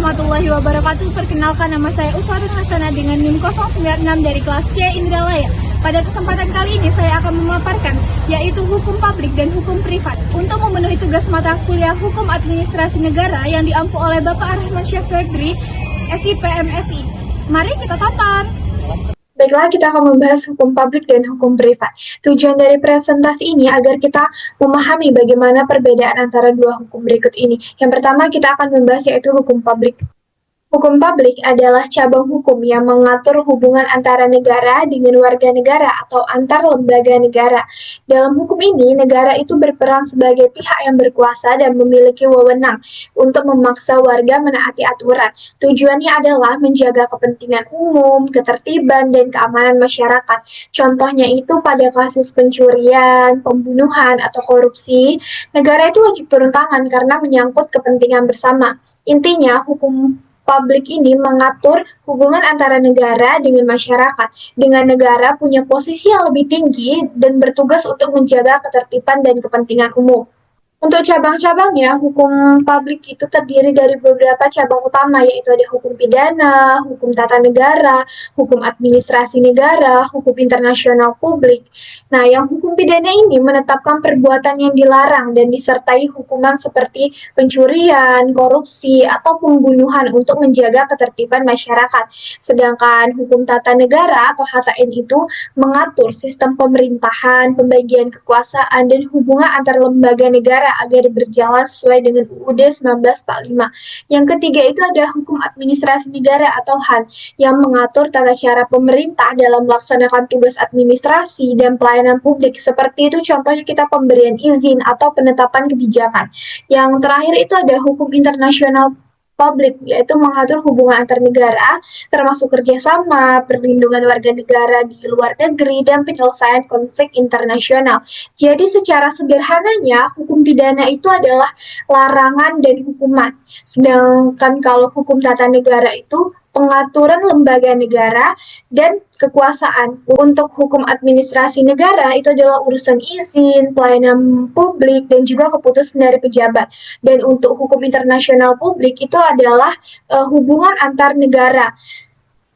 warahmatullahi wabarakatuh. Perkenalkan, nama saya Uswatun Hasanah dengan NIM 096 dari kelas C Indralaya. Pada kesempatan kali ini saya akan memaparkan yaitu hukum publik dan hukum privat untuk memenuhi tugas mata kuliah hukum administrasi negara yang diampu oleh Bapak Arahman Syah Febri, SIP MSI. Mari kita tonton. Baiklah, kita akan membahas hukum publik dan hukum privat. Tujuan dari presentasi ini agar kita memahami bagaimana perbedaan antara dua hukum berikut ini. Yang pertama, kita akan membahas yaitu hukum publik. Hukum publik adalah cabang hukum yang mengatur hubungan antara negara dengan warga negara atau antar lembaga negara. Dalam hukum ini, negara itu berperan sebagai pihak yang berkuasa dan memiliki wewenang untuk memaksa warga menaati aturan. Tujuannya adalah menjaga kepentingan umum, ketertiban, dan keamanan masyarakat. Contohnya itu pada kasus pencurian, pembunuhan, atau korupsi, negara itu wajib turun tangan karena menyangkut kepentingan bersama. Intinya, hukum publik ini mengatur hubungan antara negara dengan masyarakat, dengan negara punya posisi yang lebih tinggi dan bertugas untuk menjaga ketertiban dan kepentingan umum. Untuk cabang-cabangnya, hukum publik itu terdiri dari beberapa cabang utama, yaitu ada hukum pidana, hukum tata negara, hukum administrasi negara, hukum internasional publik. Nah, yang hukum pidana ini menetapkan perbuatan yang dilarang dan disertai hukuman seperti pencurian, korupsi, atau pembunuhan untuk menjaga ketertiban masyarakat. Sedangkan hukum tata negara atau HTN itu mengatur sistem pemerintahan, pembagian kekuasaan, dan hubungan antar lembaga negara agar berjalan sesuai dengan UUD 1945. Yang ketiga itu ada hukum administrasi negara atau HAN yang mengatur tata cara pemerintah dalam melaksanakan tugas administrasi dan pelayanan publik. Seperti itu contohnya kita pemberian izin atau penetapan kebijakan. Yang terakhir itu ada hukum internasional publik, yaitu mengatur hubungan antar negara, termasuk kerjasama, perlindungan warga negara di luar negeri, dan penyelesaian konflik internasional. Jadi secara sederhananya, hukum pidana itu adalah larangan dan hukuman. Sedangkan kalau hukum tata negara itu pengaturan lembaga negara dan kekuasaan. Untuk hukum administrasi negara itu adalah urusan izin, pelayanan publik, dan juga keputusan dari pejabat. Dan untuk hukum internasional publik itu adalah hubungan antar negara.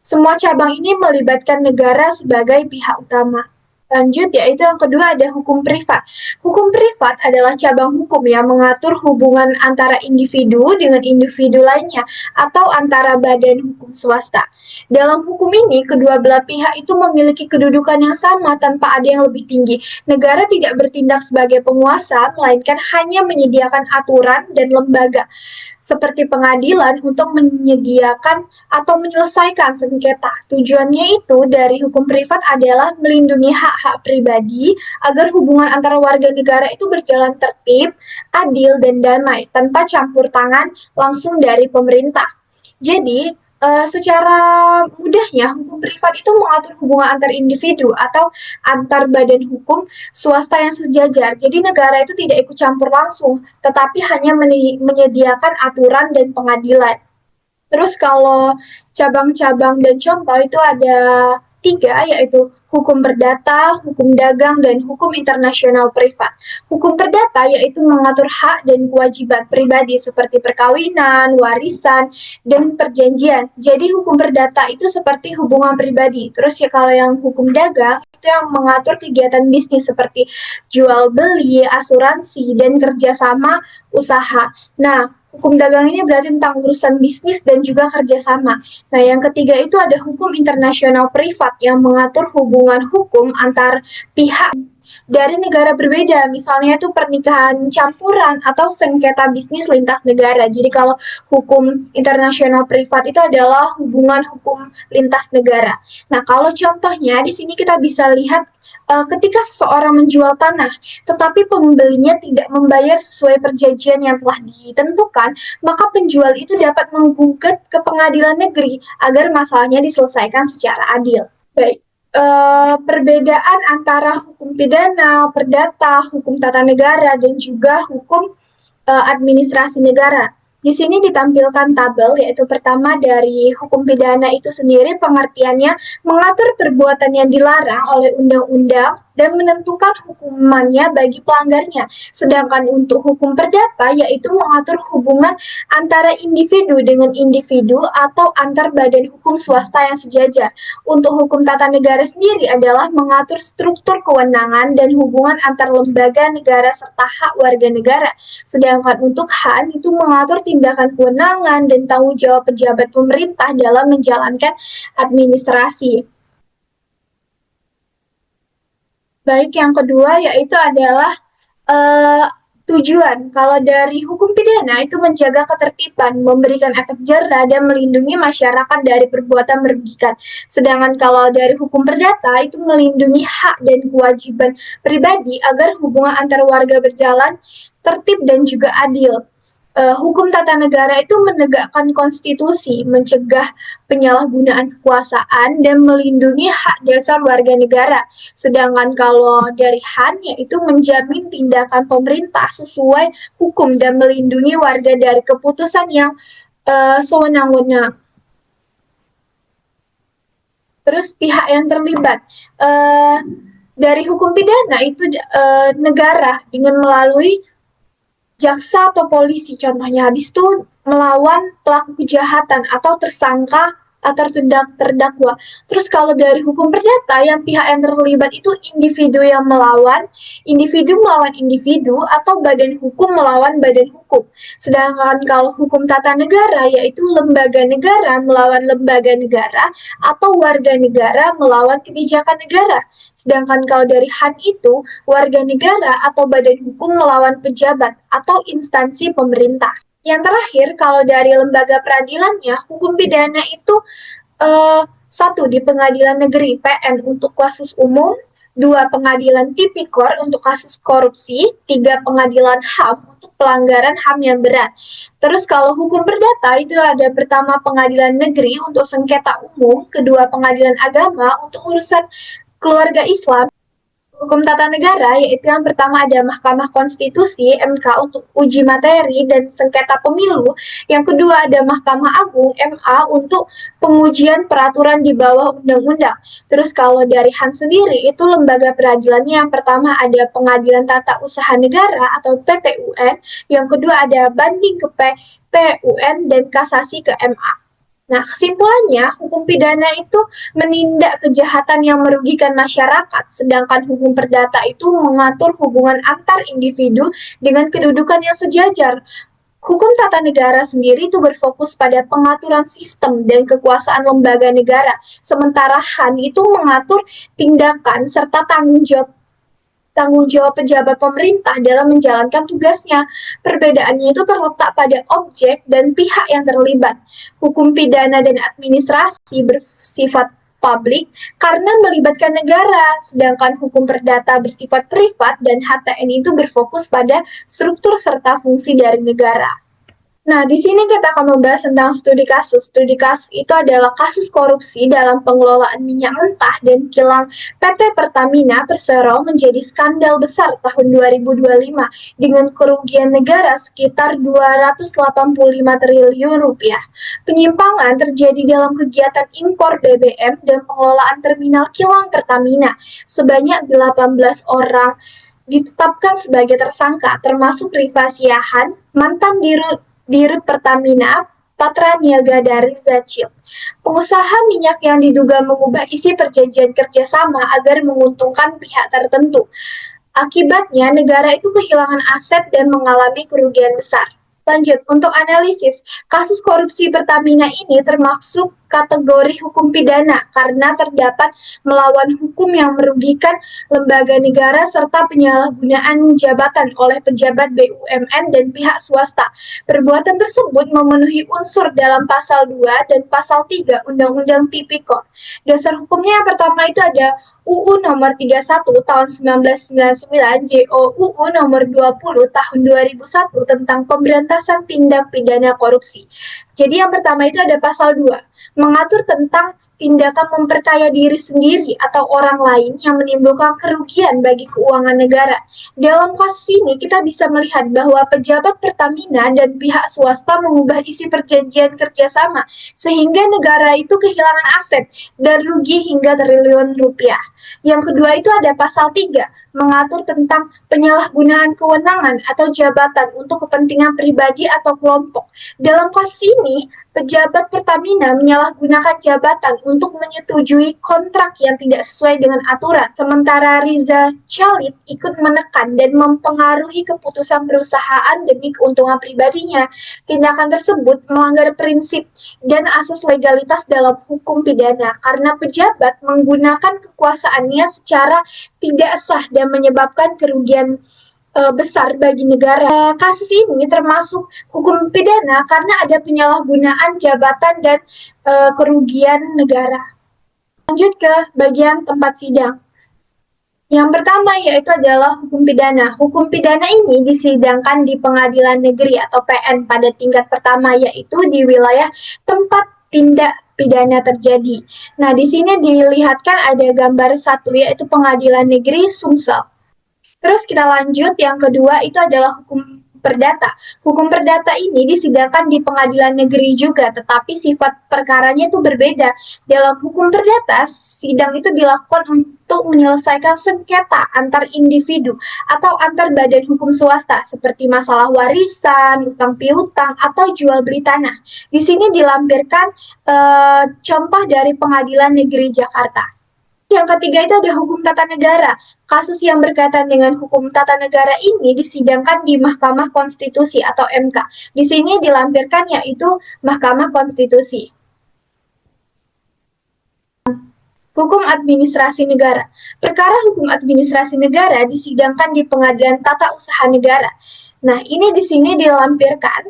Semua cabang ini melibatkan negara sebagai pihak utama. Lanjut, yaitu yang kedua ada hukum privat. Hukum privat adalah cabang hukum yang mengatur hubungan antara individu dengan individu lainnya atau antara badan hukum swasta. Dalam hukum ini, kedua belah pihak itu memiliki kedudukan yang sama tanpa ada yang lebih tinggi. Negara tidak bertindak sebagai penguasa, melainkan hanya menyediakan aturan dan lembaga seperti pengadilan untuk menyediakan atau menyelesaikan sengketa. Tujuannya itu dari hukum privat adalah melindungi hak-hak pribadi agar hubungan antara warga negara itu berjalan tertib, adil, dan damai tanpa campur tangan langsung dari pemerintah. Jadi, secara mudahnya, hukum privat itu mengatur hubungan antar individu atau antar badan hukum swasta yang sejajar. Jadi negara itu tidak ikut campur langsung, tetapi hanya menyediakan aturan dan pengadilan. Terus kalau cabang-cabang dan contoh itu ada 3, yaitu hukum perdata, hukum dagang, dan hukum internasional privat. Hukum perdata yaitu mengatur hak dan kewajiban pribadi seperti perkawinan, warisan, dan perjanjian. Jadi hukum perdata itu seperti hubungan pribadi. Terus ya kalau yang hukum dagang itu yang mengatur kegiatan bisnis seperti jual beli, asuransi, dan kerjasama usaha. Nah, hukum dagang ini berarti tentang urusan bisnis dan juga kerjasama. Nah, yang ketiga itu ada hukum internasional privat yang mengatur hubungan hukum antar pihak dari negara berbeda, misalnya itu pernikahan campuran atau sengketa bisnis lintas negara. Jadi kalau hukum internasional privat itu adalah hubungan hukum lintas negara. Nah, kalau contohnya di sini kita bisa lihat ketika seseorang menjual tanah, tetapi pembelinya tidak membayar sesuai perjanjian yang telah ditentukan, maka penjual itu dapat menggugat ke pengadilan negeri agar masalahnya diselesaikan secara adil. Baik. Perbedaan antara hukum pidana, perdata, hukum tata negara, dan juga hukum administrasi negara. Di sini ditampilkan tabel, yaitu pertama dari hukum pidana itu sendiri pengertiannya mengatur perbuatan yang dilarang oleh undang-undang dan menentukan hukumannya bagi pelanggarnya. Sedangkan untuk hukum perdata yaitu mengatur hubungan antara individu dengan individu atau antar badan hukum swasta yang sejajar. Untuk hukum tata negara sendiri adalah mengatur struktur kewenangan dan hubungan antar lembaga negara serta hak warga negara. Sedangkan untuk HAN itu mengatur tindakan kewenangan dan tanggung jawab pejabat pemerintah dalam menjalankan administrasi. Baik, yang kedua yaitu adalah tujuan. Kalau dari hukum pidana itu menjaga ketertiban, memberikan efek jera, dan melindungi masyarakat dari perbuatan merugikan. Sedangkan kalau dari hukum perdata itu melindungi hak dan kewajiban pribadi agar hubungan antar warga berjalan tertib dan juga adil. Hukum tata negara itu menegakkan konstitusi, mencegah penyalahgunaan kekuasaan, dan melindungi hak dasar warga negara. Sedangkan kalau dari HAN, yaitu menjamin tindakan pemerintah sesuai hukum dan melindungi warga dari keputusan yang sewenang-wenang. Terus pihak yang terlibat. Dari hukum pidana itu negara dengan melalui jaksa atau polisi contohnya habis itu melawan pelaku kejahatan atau tersangka atau terdakwa. Terus kalau dari hukum perdata yang pihak yang terlibat itu individu melawan individu atau badan hukum melawan badan hukum. Sedangkan kalau hukum tata negara yaitu lembaga negara melawan lembaga negara atau warga negara melawan kebijakan negara. Sedangkan kalau dari HAN itu warga negara atau badan hukum melawan pejabat atau instansi pemerintah. Yang terakhir, kalau dari lembaga peradilannya, hukum pidana itu satu di pengadilan negeri PN untuk kasus umum, dua pengadilan tipikor untuk kasus korupsi, tiga pengadilan HAM untuk pelanggaran HAM yang berat. Terus kalau hukum perdata itu ada pertama pengadilan negeri untuk sengketa umum, kedua pengadilan agama untuk urusan keluarga Islam. Hukum tata negara yaitu yang pertama ada Mahkamah Konstitusi (MK) untuk uji materi dan sengketa pemilu, yang kedua ada Mahkamah Agung (MA) untuk pengujian peraturan di bawah undang-undang. Terus kalau dari HAN sendiri itu lembaga peradilannya yang pertama ada Pengadilan Tata Usaha Negara atau PTUN, yang kedua ada banding ke PT UN dan kasasi ke MA. Nah, kesimpulannya, hukum pidana itu menindak kejahatan yang merugikan masyarakat, sedangkan hukum perdata itu mengatur hubungan antar individu dengan kedudukan yang sejajar. Hukum tata negara sendiri itu berfokus pada pengaturan sistem dan kekuasaan lembaga negara, sementara HAN itu mengatur tindakan serta tanggung jawab pejabat pemerintah dalam menjalankan tugasnya. Perbedaannya itu terletak pada objek dan pihak yang terlibat. Hukum pidana dan administrasi bersifat publik karena melibatkan negara, sedangkan hukum perdata bersifat privat dan HTN itu berfokus pada struktur serta fungsi dari negara. Nah, di sini kita akan membahas tentang studi kasus. Studi kasus itu adalah kasus korupsi dalam pengelolaan minyak mentah dan kilang PT Pertamina Persero menjadi skandal besar tahun 2025 dengan kerugian negara sekitar 285 triliun rupiah. Penyimpangan terjadi dalam kegiatan impor BBM dan pengelolaan terminal kilang Pertamina. Sebanyak 18 orang ditetapkan sebagai tersangka, termasuk Rifa Siahan, mantan Dirut Pertamina, Patra Niaga dari Zacil. Pengusaha minyak yang diduga mengubah isi perjanjian kerjasama agar menguntungkan pihak tertentu. Akibatnya, negara itu kehilangan aset dan mengalami kerugian besar. Lanjut, untuk analisis, kasus korupsi Pertamina ini termasuk kategori hukum pidana karena terdapat melawan hukum yang merugikan lembaga negara serta penyalahgunaan jabatan oleh pejabat BUMN dan pihak swasta. Perbuatan tersebut memenuhi unsur dalam pasal 2 dan pasal 3 Undang-Undang Tipikor. Dasar hukumnya yang pertama itu ada UU nomor 31 tahun 1999, JOUU nomor 20 tahun 2001 tentang pemberantasan tindak pidana korupsi. Jadi yang pertama itu ada pasal 2, mengatur tentang tindakan memperkaya diri sendiri atau orang lain yang menimbulkan kerugian bagi keuangan negara. Dalam kasus ini, kita bisa melihat bahwa pejabat Pertamina dan pihak swasta mengubah isi perjanjian kerjasama, sehingga negara itu kehilangan aset dan rugi hingga triliun rupiah. Yang kedua itu ada pasal 3, mengatur tentang penyalahgunaan kewenangan atau jabatan untuk kepentingan pribadi atau kelompok. Dalam kasus ini, pejabat Pertamina menyalahgunakan jabatan untuk menyetujui kontrak yang tidak sesuai dengan aturan. Sementara Riza Khalid ikut menekan dan mempengaruhi keputusan perusahaan demi keuntungan pribadinya. Tindakan tersebut melanggar prinsip dan asas legalitas dalam hukum pidana karena pejabat menggunakan kekuasaannya secara tidak sah dan menyebabkan kerugian besar bagi negara. Kasus ini termasuk hukum pidana karena ada penyalahgunaan jabatan dan kerugian negara. Lanjut ke bagian tempat sidang. Yang pertama yaitu adalah hukum pidana. Hukum pidana ini disidangkan di pengadilan negeri atau PN pada tingkat pertama yaitu di wilayah tempat tindak pidana terjadi. Nah, di sini dilihatkan ada gambar satu yaitu pengadilan negeri Sumsel. Terus kita lanjut, yang kedua itu adalah hukum perdata. Hukum perdata ini disidangkan di pengadilan negeri juga, tetapi sifat perkaranya itu berbeda. Dalam hukum perdata, sidang itu dilakukan untuk menyelesaikan sengketa antar individu atau antar badan hukum swasta, seperti masalah warisan, utang piutang, atau jual beli tanah. Di sini dilampirkan contoh dari pengadilan negeri Jakarta. Yang ketiga itu ada hukum tata negara. Kasus yang berkaitan dengan hukum tata negara ini disidangkan di Mahkamah Konstitusi atau MK. Di sini dilampirkan yaitu Mahkamah Konstitusi. Hukum administrasi negara. Perkara hukum administrasi negara disidangkan di Pengadilan Tata Usaha Negara. Nah, ini di sini dilampirkan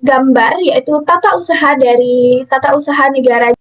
gambar yaitu tata usaha dari tata usaha negara.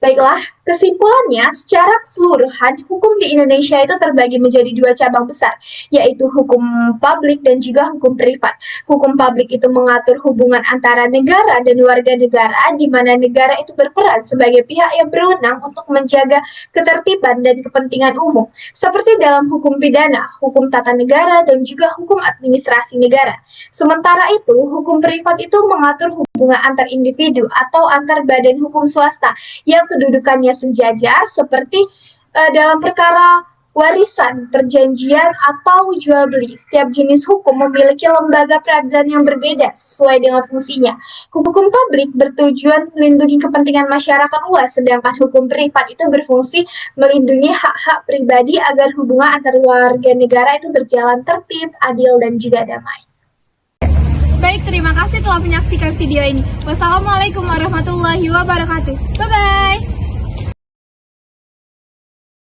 Baiklah, kesimpulannya, secara keseluruhan, hukum di Indonesia itu terbagi menjadi dua cabang besar, yaitu hukum publik dan juga hukum privat. Hukum publik itu mengatur hubungan antara negara dan warga negara, di mana negara itu berperan sebagai pihak yang berwenang untuk menjaga ketertiban dan kepentingan umum, seperti dalam hukum pidana, hukum tata negara, dan juga hukum administrasi negara. Sementara itu, hukum privat itu mengatur hubungan antar individu atau antar badan hukum swasta yang kedudukannya sejajar seperti dalam perkara warisan, perjanjian, atau jual beli. Setiap jenis hukum memiliki lembaga peradilan yang berbeda sesuai dengan fungsinya. Hukum publik bertujuan melindungi kepentingan masyarakat luas, sedangkan hukum privat itu berfungsi melindungi hak-hak pribadi agar hubungan antar warga negara itu berjalan tertib, adil, dan juga damai. Baik, terima kasih telah menyaksikan video ini. Wassalamualaikum warahmatullahi wabarakatuh. Bye-bye.